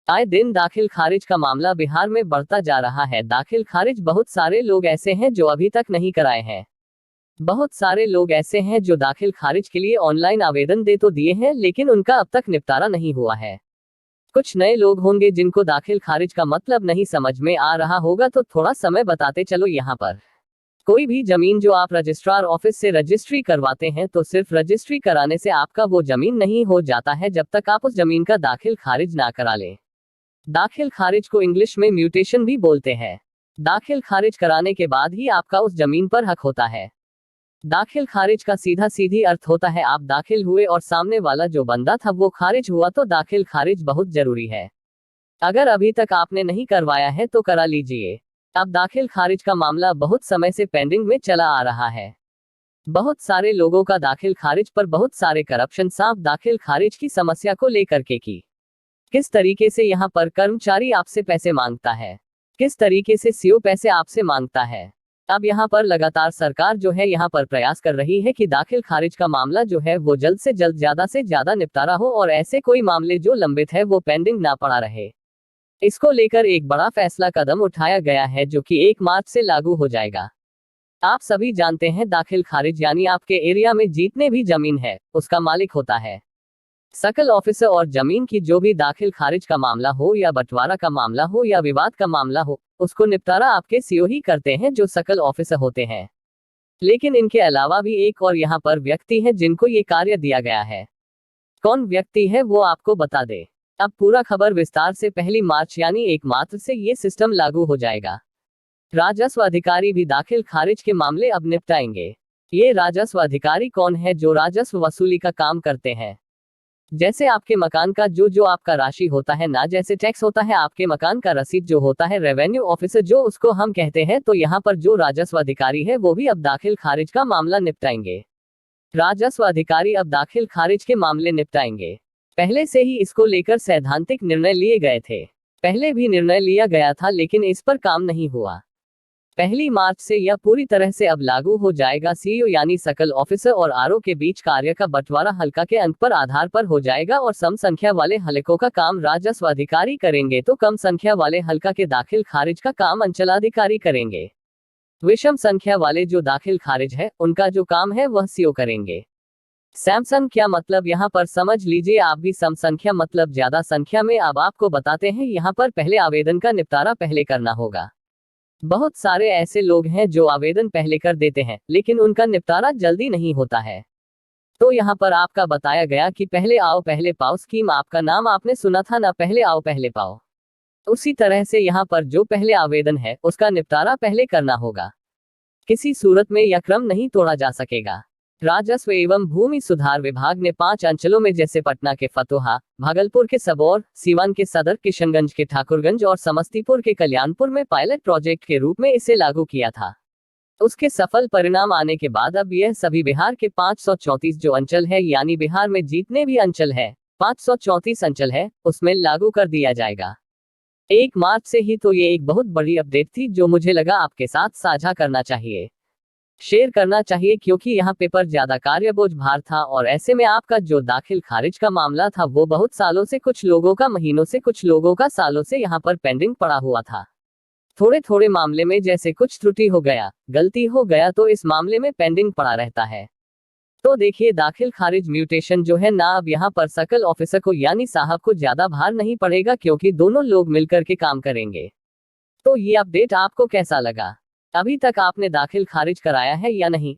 आए दिन दाखिल खारिज का मामला बिहार में बढ़ता जा रहा है। दाखिल खारिज बहुत सारे लोग ऐसे हैं जो अभी तक नहीं कराए हैं। बहुत सारे लोग ऐसे हैं जो दाखिल खारिज के लिए ऑनलाइन आवेदन दे तो दिए हैं, लेकिन उनका अब तक निपटारा नहीं हुआ है। कुछ नए लोग होंगे जिनको दाखिल खारिज का मतलब नहीं समझ में आ रहा होगा, तो थोड़ा समय बताते चलो। यहाँ पर कोई भी जमीन जो आप रजिस्ट्रार ऑफिस से रजिस्ट्री करवाते हैं, तो सिर्फ रजिस्ट्री कराने से आपका वो जमीन नहीं हो जाता है जब तक आप उस जमीन का दाखिल खारिज ना करा लें। दाखिल खारिज को इंग्लिश में म्यूटेशन भी बोलते हैं। दाखिल खारिज कराने के बाद ही आपका उस जमीन पर हक होता है। दाखिल खारिज का सीधा सीधी अर्थ होता है आप दाखिल हुए और सामने वाला जो बंदा था वो खारिज हुआ, तो दाखिल खारिज बहुत जरूरी है। अगर अभी तक आपने नहीं करवाया है तो करा लीजिए। अब दाखिल खारिज का मामला बहुत समय से पेंडिंग में चला आ रहा है। बहुत सारे लोगों का दाखिल खारिज पर बहुत सारे करप्शन साफ दाखिल खारिज की समस्या को लेकर के की किस तरीके से यहाँ पर कर्मचारी आपसे पैसे मांगता है, किस तरीके से सीओ पैसे आपसे मांगता है। अब यहाँ पर लगातार सरकार जो है यहाँ पर प्रयास कर रही है कि दाखिल खारिज का मामला जो है वो जल्द से जल्द ज्यादा से ज्यादा निपटारा हो और ऐसे कोई मामले जो लंबित है वो पेंडिंग ना पड़ा रहे। इसको लेकर एक बड़ा फैसला कदम उठाया गया है जो कि 1 मार्च से लागू हो जाएगा। आप सभी जानते हैं दाखिल खारिज यानी आपके एरिया में जितने भी जमीन है उसका मालिक होता है सकल ऑफिसर, और जमीन की जो भी दाखिल खारिज का मामला हो या बंटवारा का मामला हो या विवाद का मामला हो, उसको निपटारा आपके सीओ ही करते हैं जो सकल ऑफिसर होते हैं। लेकिन इनके अलावा भी एक और यहाँ पर व्यक्ति है जिनको ये कार्य दिया गया है। कौन व्यक्ति है वो आपको बता दे। अब पूरा खबर विस्तार से 1 मार्च यानी 1 मार्च से ये सिस्टम लागू हो जाएगा। राजस्व अधिकारी भी दाखिल खारिज के मामले अब निपटाएंगे। ये राजस्व अधिकारी कौन है? जो राजस्व वसूली का काम करते हैं। जैसे आपके मकान का जो आपका राशि होता है ना, जैसे टैक्स होता है, आपके मकान का रसीद जो होता है, रेवेन्यू ऑफिसर जो उसको हम कहते हैं, तो यहाँ पर जो राजस्व अधिकारी है वो भी अब दाखिल खारिज का मामला निपटाएंगे। राजस्व अधिकारी अब दाखिल खारिज के मामले निपटाएंगे। पहले से ही इसको लेकर सैद्धांतिक निर्णय लिए गए थे। पहले भी निर्णय लिया गया था लेकिन इस पर काम नहीं हुआ। 1 मार्च से यह पूरी तरह से अब लागू हो जाएगा। सीईओ यानी सकल ऑफिसर और आरओ के बीच कार्य का बंटवारा हल्का के अंक पर आधार पर हो जाएगा और सम संख्या वाले हलकों का काम राजस्व अधिकारी करेंगे तो कम संख्या वाले हल्का के दाखिल खारिज का काम अंचलाधिकारी करेंगे। विषम संख्या वाले जो दाखिल खारिज है उनका जो काम है वह सीओ करेंगे। सैमसंग क्या मतलब यहाँ पर समझ लीजिए आप भी। सम संख्या मतलब ज्यादा संख्या में। अब आपको बताते हैं यहाँ पर पहले आवेदन का निपटारा पहले करना होगा। बहुत सारे ऐसे लोग हैं जो आवेदन पहले कर देते हैं लेकिन उनका निपटारा जल्दी नहीं होता है। तो यहाँ पर आपका बताया गया कि पहले आओ पहले पाओ स्कीम, आपका नाम आपने सुना था ना, पहले आओ पहले पाओ। उसी तरह से यहाँ पर जो पहले आवेदन है उसका निपटारा पहले करना होगा। किसी सूरत में यह क्रम नहीं तोड़ा जा सकेगा। राजस्व एवं भूमि सुधार विभाग ने 5 अंचलों में जैसे पटना के फतोहा, भागलपुर के सबौर, सीवान के सदर, किशनगंज के ठाकुरगंज और समस्तीपुर के कल्याणपुर में पायलट प्रोजेक्ट के रूप में इसे लागू किया था। उसके सफल परिणाम आने के बाद अब यह सभी बिहार के 534 जो अंचल है, यानी बिहार में जितने भी अंचल है 534 अंचल है, उसमें लागू कर दिया जाएगा 1 मार्च से ही। तो ये एक बहुत बड़ी अपडेट थी जो मुझे लगा आपके साथ साझा करना चाहिए, शेयर करना चाहिए, क्योंकि यहाँ पेपर ज्यादा कार्यबोझ भार था और ऐसे में आपका जो दाखिल खारिज का मामला था वो बहुत सालों से, कुछ लोगों का महीनों से, कुछ लोगों का सालों से यहाँ पर पेंडिंग पड़ा हुआ था। थोड़े थोड़े मामले में जैसे कुछ त्रुटि हो गया, गलती हो गया, तो इस मामले में पेंडिंग पड़ा रहता है। तो देखिए दाखिल खारिज म्यूटेशन जो है ना, अब यहाँ पर सकल ऑफिसर को यानी साहब को ज्यादा भार नहीं पड़ेगा क्योंकि दोनों लोग मिलकर के काम करेंगे। तो ये अपडेट आपको कैसा लगा? अभी तक आपने दाखिल खारिज कराया है या नहीं?